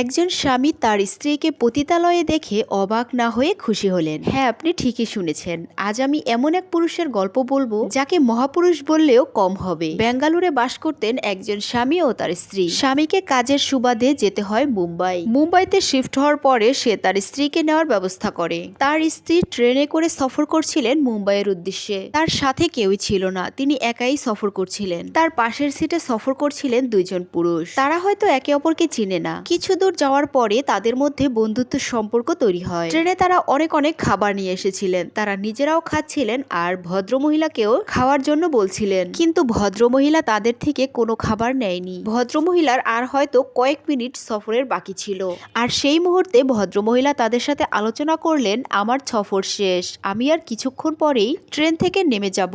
একজন স্বামী তার স্ত্রীকে পতিতালয়ে দেখে অবাক না হয়ে খুশি হলেন। হ্যাঁ, আপনি ঠিকই শুনেছেন। আজ আমি এমন এক পুরুষের গল্প বলবো যাকে মহাপুরুষ বললেও কম হবে। বেঙ্গালুরে বাস করতেন একজন স্বামী ও তার স্ত্রী। স্বামীকে কাজের সুবাদে যেতে হয় মুম্বাইতে শিফট হওয়ার পরে সে তার স্ত্রীকে নেওয়ার ব্যবস্থা করে। তার স্ত্রী ট্রেনে করে সফর করছিলেন মুম্বাইয়ের উদ্দেশ্যে। তার সাথে কেউই ছিল না, তিনি একাই সফর করছিলেন। তার পাশের সিটে সফর করছিলেন দুইজন পুরুষ। তারা হয়তো একে অপরকে চিনে না। কিছু দূর যাওয়ার পরে তাদের মধ্যে বন্ধুত্ব সম্পর্ক তৈরি হয়। ট্রেনে তারা অনেক খাবার নিয়ে এসেছিলেন। তারা নিজেরাও খাচ্ছিলেন আর ভদ্রমহিলাকেও খাওয়ার জন্য বলছিলেন, কিন্তু ভদ্রমহিলা তাদের থেকে কোনো খাবার নেয়নি। ভদ্রমহিলার আর হয়তো কয়েক মিনিট সফরের বাকি ছিল, আর সেই মুহূর্তে ভদ্রমহিলা তাদের সাথে আলোচনা করলেন, আমার সফর শেষ, আমি আর কিছুক্ষণ পরেই ট্রেন থেকে নেমে যাব।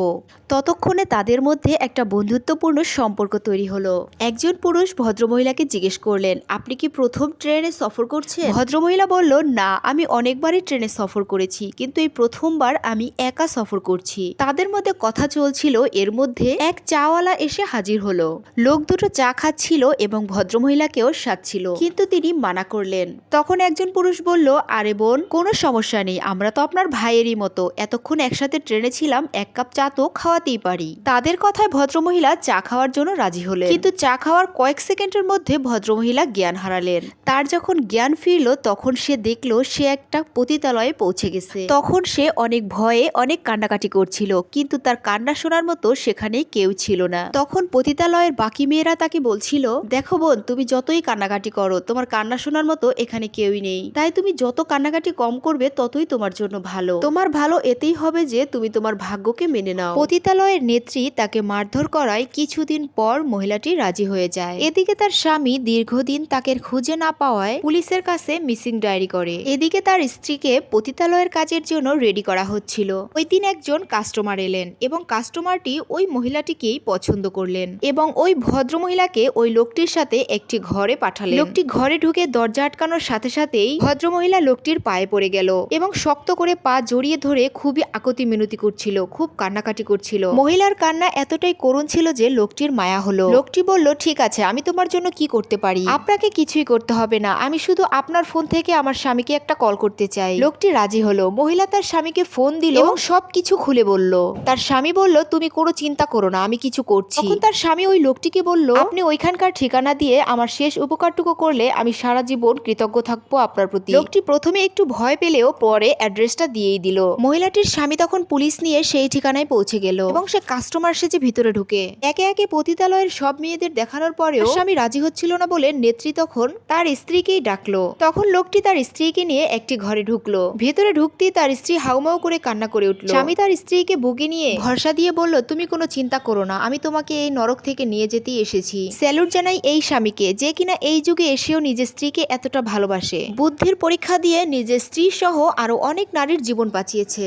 ততক্ষণে তাদের মধ্যে একটা বন্ধুত্বপূর্ণ সম্পর্ক তৈরি হলো। একজন পুরুষ ভদ্রমহিলাকে জিজ্ঞেস করলেন, আপনি কি প্রথম ট্রেনে সফর করছেন? ভদ্রমহিলা বলল, না, আমি অনেকবারই ট্রেনে সফর করেছি, কিন্তু এই প্রথমবার আমি একা সফর করছি। তাদের মধ্যে কথা চলছিল, এর মধ্যে এক চাওয়ালা এসে হাজির হলো। লোক দুটো চা খাচ্ছিল এবং ভদ্রমহিলাকেও সাজছিল, কিন্তু তিনি মানা করলেন। তখন একজন পুরুষ বলল, আরে বোন, কোনো সমস্যা নেই, আমরা তো আপনার ভাইয়েরই মতো, এতক্ষণ একসাথে ট্রেনে ছিলাম, এক কাপ চা তো খাওয়াতেই পারি। তাদের কথায় ভদ্রমহিলা চা খাওয়ার জন্য রাজি হলেন, কিন্তু চা খাওয়ার কয়েক সেকেন্ডের মধ্যে ভদ্রমহিলা জ্ঞান হারালেন। তার যখন জ্ঞান ফিরল তখন সে দেখলো সে একটা পতিতালয়ে পৌঁছে গেছে। তখন সে অনেক ভয়ে অনেক কান্নাকাটি করছিল, কিন্তু তার কান্না শোনার মতো সেখানে কেউ ছিল না। তখন পতিতালয়ের বাকি মেয়েরা তাকে বলছিল, দেখো বোন, তুমি যতই কান্নাকাটি করো, তোমার কান্না শোনার মতো এখানে কেউই নেই, তাই তুমি যত কান্নাকাটি কম করবে ততই তোমার জন্য ভালো। তোমার ভালো এতেই হবে যে তুমি তোমার ভাগ্যকে মেনে নাও। পতিতালয়ের নেত্রী তাকে মারধর করায় কিছুদিন পর মহিলাটি রাজি হয়ে যায়। এদিকে তার স্বামী দীর্ঘদিন তাকে খুঁজে না পাওয়ায় পুলিশের কাছে মিসিং ডায়েরি করে। এদিকে তার স্ত্রীকে পতিতালয়ের কাজের জন্য রেডি করা হচ্ছিল। ওই দিন একজন কাস্টমার এলেন এবং কাস্টমারটি ওই মহিলাটিকেই পছন্দ করলেন এবং ওই ভদ্র মহিলাকে ওই লোকটির সাথে একটি ঘরে পাঠালেন। লোকটি ঘরে ঢুকে দরজা আটকানোর সাথে সাথেই ভদ্রমহিলা লোকটির পায়ে পড়ে গেল এবং শক্ত করে পা জড়িয়ে ধরে খুবই আকুতি মিনতি করছিল, খুব কান্নাকাটি করছিল। মহিলার কান্না এতটাই করুণ ছিল যে লোকটির মায়া হলো। লোকটি বলল, ঠিক আছে, আমি তোমার জন্য কি করতে পারি? আপনাকে কিছুই করতে হবে না, আমি শুধু আপনার ফোন থেকে আমার স্বামীকে একটা কল করতে চাই। লোকটি রাজি হলো। মহিলা তার স্বামীকে ফোন দিল এবং সবকিছু খুলে বলল। তার স্বামী বলল, তুমি কোনো চিন্তা করো না, আমি কিছু করছি। তখন তার স্বামী ওই লোকটিকে বলল, আপনি ওইখানকার ঠিকানা দিয়ে আমার শেষ উপকারটুকু করলে আমি সারা জীবন কৃতজ্ঞ থাকবো আপনার প্রতি। লোকটি প্রথমে একটু ভয় পেলেও পরে অ্যাড্রেসটা দিয়েই দিল। মহিলাটির স্বামী তখন পুলিশ নিয়ে সেই ঠিকানায় পৌঁছে গেল এবং সে কাস্টমার সেজে ভিতরে ঢুকে একে একে পতিতালয়ের সব মেয়েদের দেখানোর পরেও স্বামী রাজি হচ্ছিল না বলে নেত্রী তখন তার স্ত্রীকেই ডাকলো। তখন লোকটি তার স্ত্রীকে নিয়ে একটি ঘরে ঢুকলো। ভেতরে ঢুকতেই তার স্ত্রী হাউমাউ করে কান্না করে উঠল। স্বামী তার স্ত্রীকে বুকে নিয়ে ভরসা দিয়ে বলল, তুমি কোনো চিন্তা করো না, আমি তোমাকে এই নরক থেকে নিয়ে যেতেই এসেছি। স্যালুট জানাই এই স্বামীকে, যে কিনা এই যুগে এসেও নিজের স্ত্রীকে এতটা ভালোবাসে। বুদ্ধির পরীক্ষা দিয়ে নিজের স্ত্রী সহ আরো অনেক নারীর জীবন বাঁচিয়েছে।